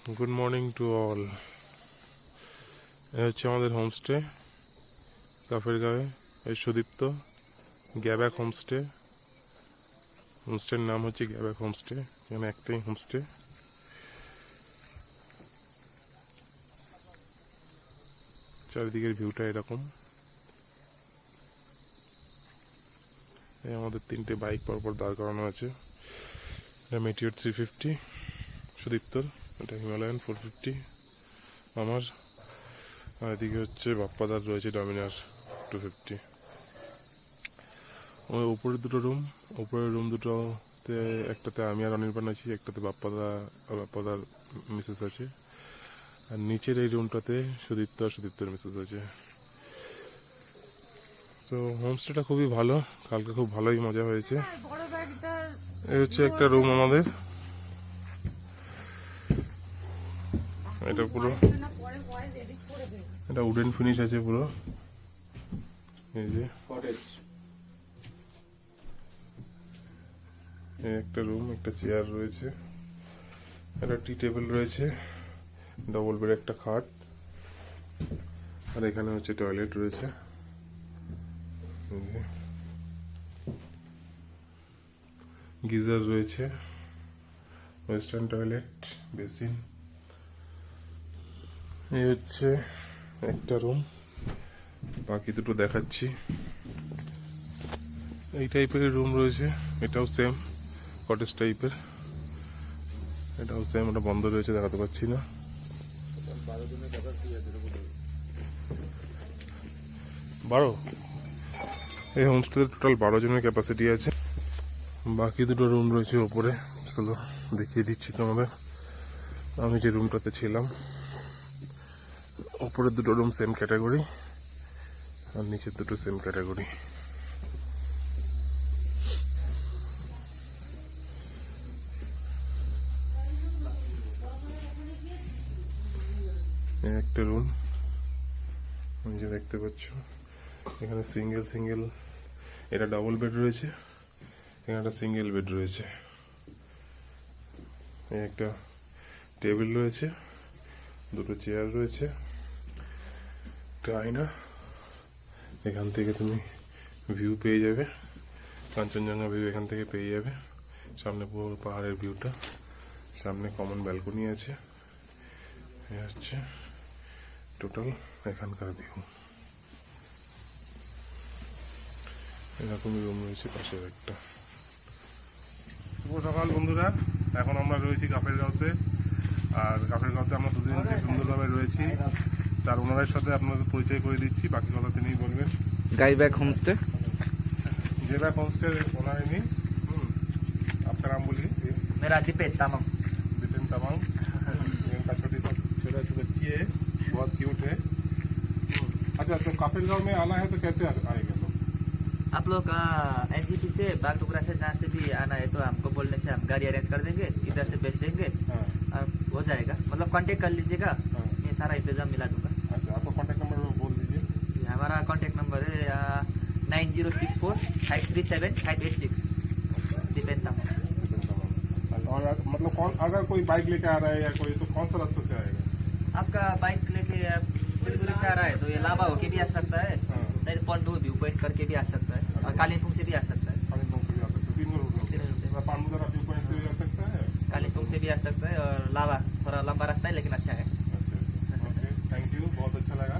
Good morning to all. এ হচ্ছে আমাদের হোমস্টে কাফের গাঁয়ে, এই সুদীপ্ত গ্যাব্যাক হোমস্টে। হোমস্টের নাম হচ্ছে গ্যাব্যাক হোমস্টে। এখানে একটাই হোমস্টে। চারিদিকের ভিউটা এরকম। এই আমাদের 3টে বাইক পরপর দাঁড় করানো আছে। এটা মেটিওর 350 সুদীপ্তর, এটা হিমালয়ান 450 আমার, আর এদিকে হচ্ছে বাপ্পাদার রয়েছে ডমিনার 250। ওই উপরের দুটো রুম, উপরের রুম দুটোতে একটাতে আমি আর অনির্বাণ আছি, একটাতে বাপ্পাদার মিসেস আছে, আর নিচের এই রুমটাতে সুদীপ্ত আর সুদীপ্তর মিসেস আছে। তো হোমস্টেটা খুবই ভালো, কালকে খুব ভালোই মজা হয়েছে। এই হচ্ছে একটা রুম আমাদের, এটা পুরো এটা উডেন ফিনিশ আছে পুরো। এই যে একটা রুম, একটা চেয়ার রয়েছে, একটা টি টেবিল রয়েছে, ডবল বেড একটা খাট, আর এখানে হচ্ছে টয়লেট রয়েছে। গিজার রয়েছে, ওয়েস্টার্ন টয়লেট, বেসিন। এই হচ্ছে একটা রুম, বাকি দুটো দেখাচ্ছি। এই টাইপের রুম রয়েছে, এটাও সেম কটেজ টাইপের, এটাও সেম, ওটা বন্ধ রয়েছে দেখাতে পাচ্ছি না। 12 এই হোমস্টেতে টোটাল 12 জনের ক্যাপাসিটি আছে। বাকি দুটো রুম রয়েছে ওপরে, চলো দেখিয়ে দিচ্ছি তোমাদের। আমি যে রুমটাতে ছিলাম, ওপরের দুটো রুম সেম ক্যাটাগরি, আর নিচের দুটো সেম ক্যাটাগরি। একটা রুম যে দেখতে পাচ্ছ, এখানে সিঙ্গেল এটা ডবল বেড রয়েছে, এখানে একটা সিঙ্গেল বেড রয়েছে। একটা টেবিল রয়েছে, দুটো চেয়ার রয়েছে, একটা আয়না। এখান থেকে তুমি ভিউ পেয়ে যাবে, কাঞ্চনজঙ্ঘা ভিউ এখান থেকে পেয়ে যাবে। সামনে পুরো পাহাড়ের ভিউটা, সামনে কমন ব্যালকনি আছে। এই হচ্ছে টোটাল এখানকার ভিউ। এরকমই রুম রয়েছে পাশের একটা। শুভ সকাল বন্ধুরা, এখন আমরা রয়েছি কাফের গাঁওতে। আর কাফের গাঁওতে আমরা দুদিন সুন্দরভাবে রয়েছি। তার ওনারের সাথে আপনাদের পরিচয় করে দিচ্ছি, বাকি কথা তিনিই বলবেন। गाइबैक होमस्टे, जेबैक होमस्टे ओनर इन्हीं। आपका नाम बोलिए। मेरा दीपेन तामांग। दीपेन तामांग। इनका छोटी सी बच्ची है, बहुत क्यूट है। अच्छा, तो काफिर गांव में आना है तो कैसे आएगा लोग? आप लोग एनजीपी से बागडोगरा से जहाँ से भी आना है तो हमको बोलने से हम गाड़ी अरेंज कर देंगे, इधर से भेज देंगे। हाँ। हो जाएगा, मतलब कांटेक्ट कर लीजिएगा। हाँ। मैं सारा इंतजाम मिला दूंगा। अच्छा, आपका कॉन्टेक्ट नंबर बोल दीजिए। हमारा कांटेक्ट नंबर है 9064-537-586। दीपेन तामांग। और मतलब कौन, अगर कोई बाइक लेके आ रहा है या कोई, तो कौन सा रास्ते से आएगा? आपका बाइक लेके सिलीगुड़ी से आ रहा है तो ये लाभा होके भी आ सकता है, नहीं पॉन्डू व्यू पॉइंट करके भी आ सकता है, और कालिम्पोंग से भी आ सकता है। कालिम्पोंग से भी आ सकते हैं, तीनों रूट में। पांडुदारा व्यू पॉइंट से भी आ सकता है, कालिम्पोंग से भी आ सकता है, और लाभा थोड़ा लंबा रास्ता है लेकिन अच्छा है। ओके, थैंक यू, बहुत अच्छा लगा।